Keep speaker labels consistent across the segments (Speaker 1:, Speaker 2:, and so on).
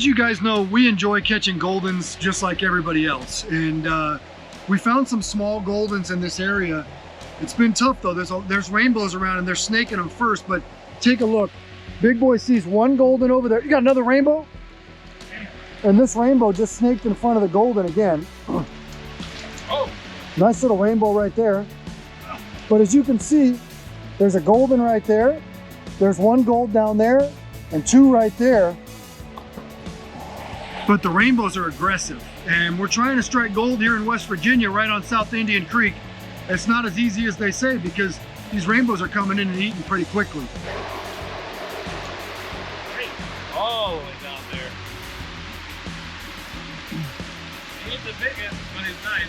Speaker 1: as you guys know, we enjoy catching Goldens just like everybody else. And we found some small Goldens in this area. It's been tough though. There's rainbows around and they're snaking them first, but take a look. Big boy sees one Golden over there. You got another rainbow? And this rainbow just snaked in front of the Golden again.
Speaker 2: Oh!
Speaker 1: Nice little rainbow right there. But as you can see, there's a Golden right there. There's one gold down there and two right there. But the rainbows are aggressive. And we're trying to strike gold here in West Virginia, right on South Indian Creek. It's not as easy as they say because these rainbows are coming in and eating pretty quickly.
Speaker 2: All the way down there. He ain't the biggest, but he's nice.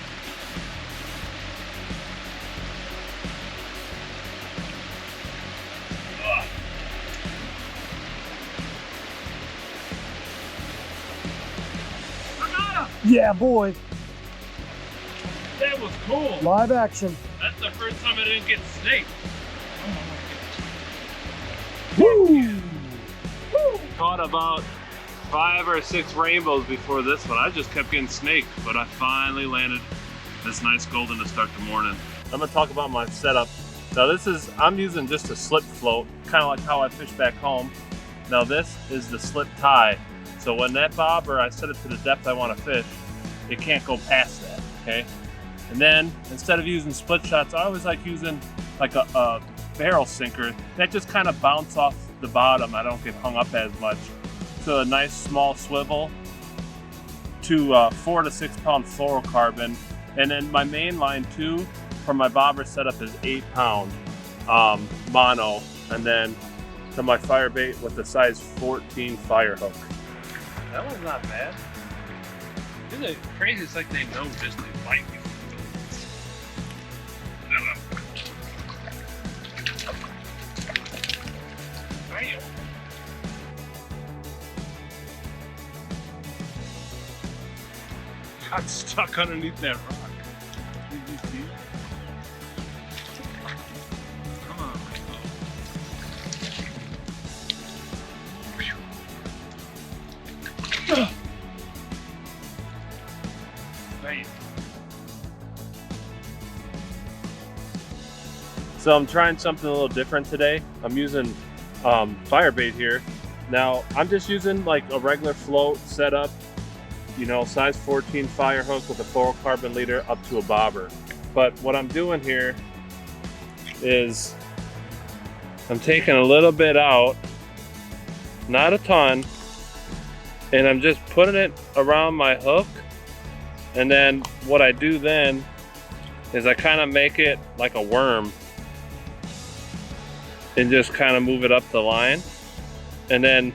Speaker 2: Ugh. I got him!
Speaker 1: Yeah, boy.
Speaker 2: That was cool.
Speaker 1: Live action.
Speaker 2: That's the first time I didn't get snaked.
Speaker 1: Woo!
Speaker 2: Caught about 5 or 6 rainbows before this one. I just kept getting snaked, but I finally landed this nice Golden to start the morning. I'm gonna talk about my setup. Now I'm using just a slip float, kind of like how I fish back home. Now this is the slip tie. So when that bobber, I set it to the depth I want to fish, it can't go past that, okay? And then instead of using split shots, I always like using like a barrel sinker that just kind of bounce off the bottom. I don't get hung up as much. So a nice small swivel to 4 to 6 pound fluorocarbon. And then my main line too for my bobber setup is 8 pound mono. And then to my fire bait with the size 14 fire hook. That one's not bad. Isn't it crazy? It's like they know just to bite you. Got stuck underneath that rock. Did you see it? Come on. Nice. So I'm trying something a little different today. I'm using fire bait here. Now I'm just using like a regular float setup. You know, size 14 fire hook with a fluorocarbon leader up to a bobber. But what I'm doing here is I'm taking a little bit out, not a ton, and I'm just putting it around my hook. And then what I do then is I kind of make it like a worm and just kind of move it up the line. And then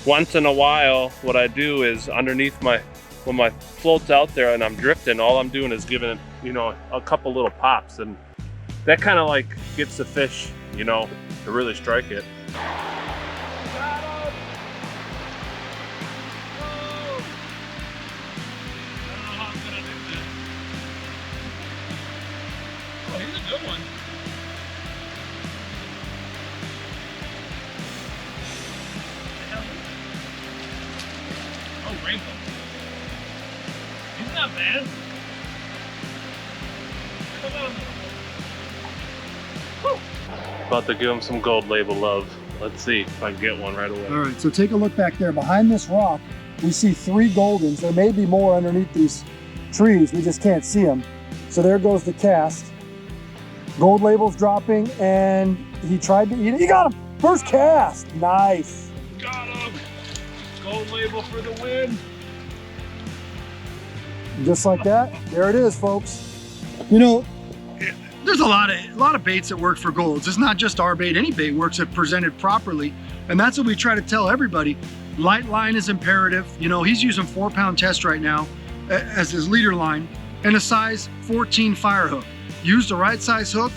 Speaker 2: once in a while, what I do is underneath when my float's out there and I'm drifting, all I'm doing is giving it, you know, a couple little pops, and that kind of like gets the fish, you know, to really strike it. Oh, he's a good one. Oh, rainbow. He's not bad. Come on. Woo. About to give him some gold label love. Let's see if I can get one right away.
Speaker 1: All right, so take a look back there. Behind this rock, we see 3 Goldens. There may be more underneath these trees. We just can't see them. So there goes the cast. Gold label's dropping, and he tried to eat it. He got him! First cast! Nice.
Speaker 2: Got him! Gold label for the win.
Speaker 1: Just like that, there it is, folks. You know, there's a lot of baits that work for golds. It's not just our bait. Any bait works if presented properly. And that's what we try to tell everybody. Light line is imperative. You know, he's using 4-pound test right now as his leader line and a size 14 fire hook. Use the right size hook,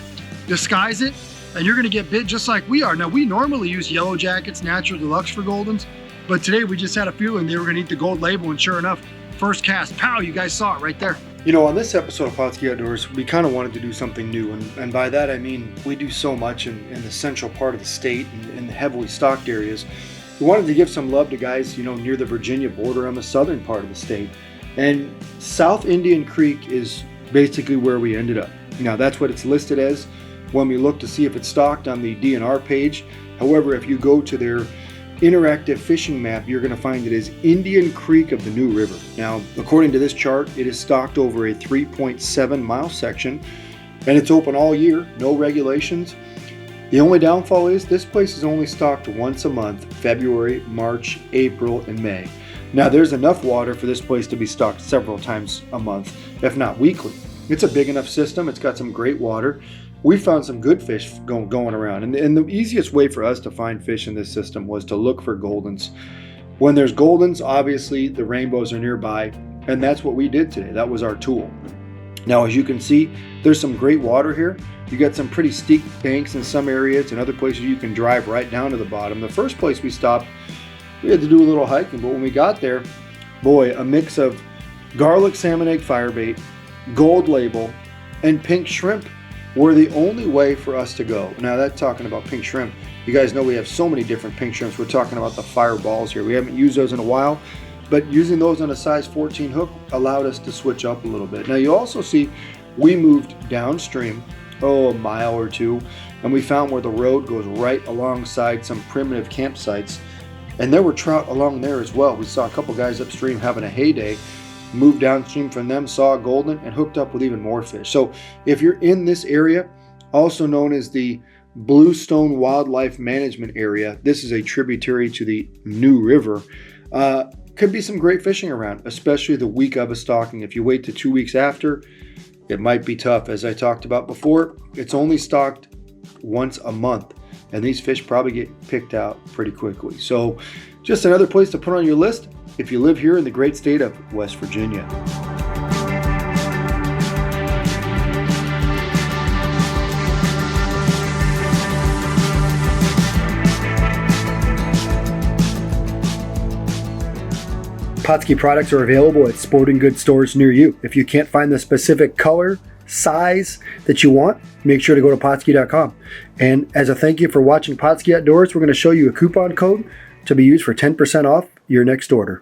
Speaker 1: disguise it, and you're gonna get bit just like we are. Now, we normally use Yellow Jackets, Natural Deluxe for Goldens, but today we just had a feeling they were gonna eat the gold label, and sure enough, first cast, pow, you guys saw it right there.
Speaker 3: You know, on this episode of Pautzke Outdoors, we kind of wanted to do something new, and by that I mean we do so much in the central part of the state and in the heavily stocked areas, we wanted to give some love to guys, you know, near the Virginia border on the southern part of the state. And South Indian Creek is basically where we ended up. Now that's what it's listed as when we look to see if it's stocked on the DNR page. However, if you go to their interactive fishing map, you're going to find it as Indian Creek of the New River. Now, according to this chart, it is stocked over a 3.7 mile section, and it's open all year, no regulations. The only downfall is this place is only stocked once a month, February, March, April, and May. Now, there's enough water for this place to be stocked several times a month, if not weekly. It's a big enough system. It's got some great water. We found some good fish going around. And the easiest way for us to find fish in this system was to look for goldens. When there's goldens, obviously the rainbows are nearby, and that's what we did today. That was our tool. Now, as you can see, there's some great water here. You got some pretty steep banks in some areas, and other places you can drive right down to the bottom. The first place we stopped, we had to do a little hiking, but when we got there, boy, a mix of garlic salmon egg firebait, gold label, and pink shrimp were the only way for us to go. Now, that's talking about pink shrimp. You guys know we have so many different pink shrimps. We're talking about the fireballs here. We haven't used those in a while, but using those on a size 14 hook allowed us to switch up a little bit. Now, you also see we moved downstream, a mile or two, and we found where the road goes right alongside some primitive campsites, and there were trout along there as well. We saw a couple guys upstream having a heyday, moved downstream from them, saw a golden, and hooked up with even more fish. So if you're in this area, also known as the Bluestone Wildlife Management Area, this is a tributary to the New River, could be some great fishing around, especially the week of a stocking. If you wait to 2 weeks after, it might be tough. As I talked about before, it's only stocked once a month, and these fish probably get picked out pretty quickly. So just another place to put on your list if you live here in the great state of West Virginia. Pautzke products are available at sporting goods stores near you. If you can't find the specific color, size that you want, make sure to go to Pautzke.com. And as a thank you for watching Pautzke Outdoors, we're going to show you a coupon code to be used for 10% off your next order.